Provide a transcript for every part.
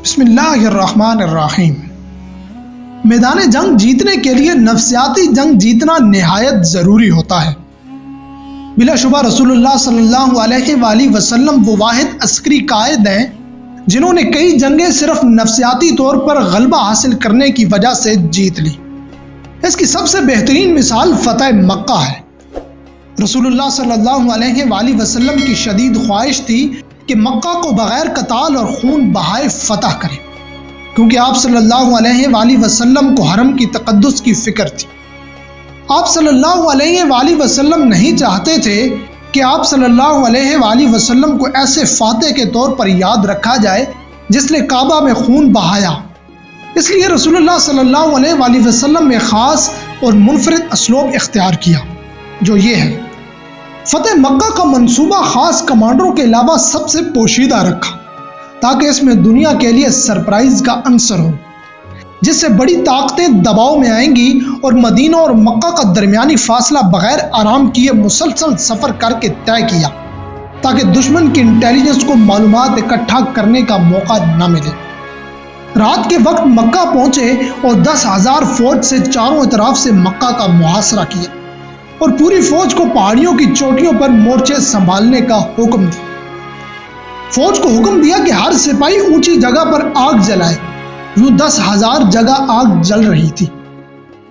بسم اللہ الرحمن الرحیم۔ میدان جنگ جیتنے کے لیے نفسیاتی جنگ جیتنا نہایت ضروری ہوتا ہے۔ بلا شبہ رسول اللہ صلی اللہ علیہ وآلہ وسلم وہ واحد عسکری قائد ہیں جنہوں نے کئی جنگیں صرف نفسیاتی طور پر غلبہ حاصل کرنے کی وجہ سے جیت لی۔ اس کی سب سے بہترین مثال فتح مکہ ہے۔ رسول اللہ صلی اللہ علیہ وآلہ وسلم کی شدید خواہش تھی کہ مکہ کو بغیر قتال اور خون بہائے فتح کرے، کیونکہ آپ صلی اللہ علیہ وآلہ وسلم کو حرم کی تقدس کی فکر تھی۔ آپ صلی اللہ علیہ وآلہ وسلم نہیں چاہتے تھے کہ آپ صلی اللہ علیہ وآلہ وسلم کو ایسے فاتح کے طور پر یاد رکھا جائے جس نے کعبہ میں خون بہایا۔ اس لیے رسول اللہ صلی اللہ علیہ وآلہ وسلم نے خاص اور منفرد اسلوب اختیار کیا، جو یہ ہے: فتح مکہ کا منصوبہ خاص کمانڈروں کے علاوہ سب سے پوشیدہ رکھا تاکہ اس میں دنیا کے لیے سرپرائز کا عنصر ہو، جس سے بڑی طاقتیں دباؤ میں آئیں گی، اور مدینہ اور مکہ کا درمیانی فاصلہ بغیر آرام کیے مسلسل سفر کر کے طے کیا تاکہ دشمن کی انٹیلیجنس کو معلومات اکٹھا کرنے کا موقع نہ ملے۔ رات کے وقت مکہ پہنچے اور 10,000 فوج سے چاروں اطراف سے مکہ کا محاصرہ کیا اور پوری فوج کو پہاڑیوں کی چوٹیوں پر مورچے سنبھالنے کا حکم دیا۔ فوج کو حکم دیا کہ ہر سپاہی اونچی جگہ پر آگ جلائے۔ یوں 10,000 جگہ آگ جل رہی تھی،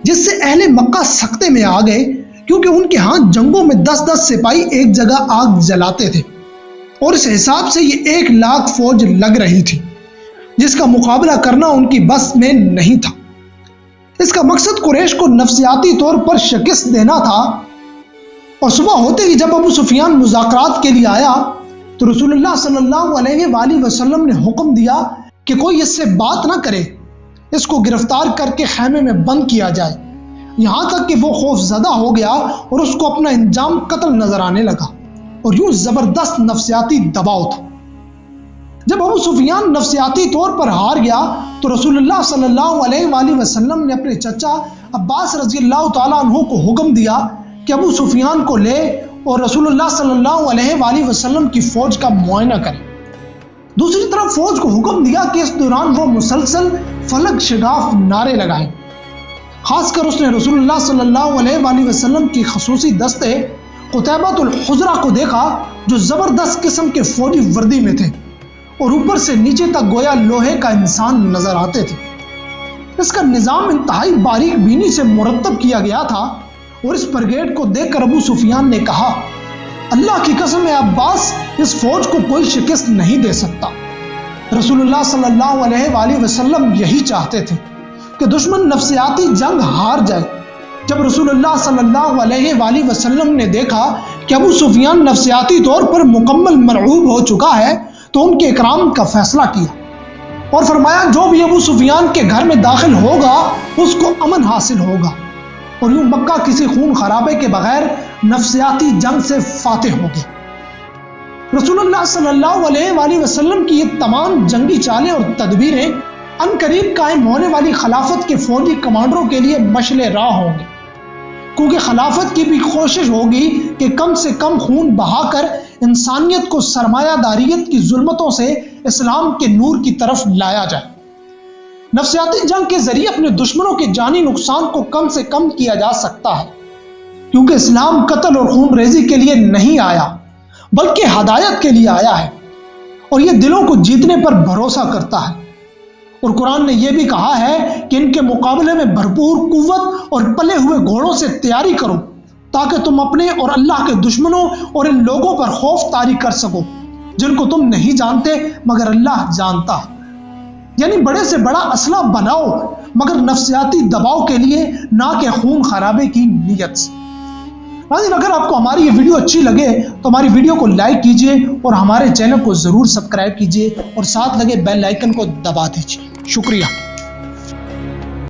جس سے اہل مکہ سکتے میں آ گئے، کیونکہ ان کے ہاں جنگوں میں 10 سپاہی ایک جگہ آگ جلاتے تھے، اور اس حساب سے یہ 1,00,000 فوج لگ رہی تھی، جس کا مقابلہ کرنا ان کی بس میں نہیں تھا۔ اس کا مقصد قریش کو نفسیاتی طور پر شکست دینا تھا، اور صبح ہوتے ہی جب ابو سفیان مذاکرات کے لیے آیا تو رسول اللہ صلی اللہ علیہ وآلہ وسلم نے حکم دیا کہ کوئی اس سے بات نہ کرے، اس کو گرفتار کر کے خیمے میں بند کیا جائے، یہاں تک کہ وہ خوف زدہ ہو گیا اور اس کو اپنا انجام قتل نظر آنے لگا، اور یوں زبردست نفسیاتی دباؤ تھا۔ جب ابو سفیان نفسیاتی طور پر ہار گیا تو رسول اللہ صلی اللہ علیہ وآلہ وسلم نے اپنے چچا عباس رضی اللہ تعالیٰ عنہ کو حکم دیا کہ ابو سفیان کو لے اور رسول اللہ صلی اللہ علیہ وآلہ وسلم کی فوج کا معائنہ کرے۔ دوسری طرف فوج کو حکم دیا کہ اس دوران وہ مسلسل فلک شگاف نعرے لگائیں۔ خاص کر اس نے رسول اللہ صلی اللہ علیہ وآلہ وسلم کی خصوصی دستے قتیبۃ الحجرہ کو دیکھا، جو زبردست قسم کے فوجی وردی میں تھے اور اوپر سے نیچے تک گویا لوہے کا انسان نظر آتے تھے۔ اس کا نظام انتہائی باریک بینی سے مرتب کیا گیا تھا، اور اس بریگیڈ کو دیکھ کر ابو سفیان نے کہا: اللہ کی قسم ہے عباس، اس فوج کو کوئی شکست نہیں دے سکتا۔ رسول اللہ صلی اللہ علیہ وآلہ وسلم یہی چاہتے تھے کہ دشمن نفسیاتی جنگ ہار جائے۔ جب رسول اللہ صلی اللہ علیہ وآلہ وسلم نے دیکھا کہ ابو سفیان نفسیاتی طور پر مکمل مرعوب ہو چکا ہے تو ان کے اکرام کا فیصلہ کیا اور فرمایا: جو بھی ابو سفیان کے گھر میں داخل ہوگا اس کو امن حاصل ہوگا، اور یوں مکہ کسی خون خرابے کے بغیر نفسیاتی جنگ سے فاتح ہو گیا۔ رسول اللہ صلی اللہ علیہ وآلہ وسلم کی یہ تمام جنگی چالیں اور تدبیریں ان قریب قائم ہونے والی خلافت کے فوجی کمانڈروں کے لیے مشعل راہ ہوں گے، کیونکہ خلافت کی بھی کوشش ہوگی کہ کم سے کم خون بہا کر انسانیت کو سرمایہ داریت کی ظلمتوں سے اسلام کے نور کی طرف لایا جائے۔ نفسیاتی جنگ کے ذریعے اپنے دشمنوں کے جانی نقصان کو کم سے کم کیا جا سکتا ہے، کیونکہ اسلام قتل اور خون ریزی کے لیے نہیں آیا بلکہ ہدایت کے لیے آیا ہے، اور یہ دلوں کو جیتنے پر بھروسہ کرتا ہے۔ اور قرآن نے یہ بھی کہا ہے کہ ان کے مقابلے میں بھرپور قوت اور پلے ہوئے گھوڑوں سے تیاری کرو تاکہ تم اپنے اور اللہ کے دشمنوں اور ان لوگوں پر خوف طاری کر سکو جن کو تم نہیں جانتے مگر اللہ جانتا ہے۔ یعنی بڑے سے بڑا اسلحہ بناؤ مگر نفسیاتی دباؤ کے لیے، نہ کہ خون خرابے کی نیت سے۔ ناظرین، اگر آپ کو ہماری یہ ویڈیو اچھی لگے تو ہماری ویڈیو کو لائک کیجئے اور ہمارے چینل کو ضرور سبسکرائب کیجئے اور ساتھ لگے بیل آئیکن کو دبا دیجئے۔ شکریہ۔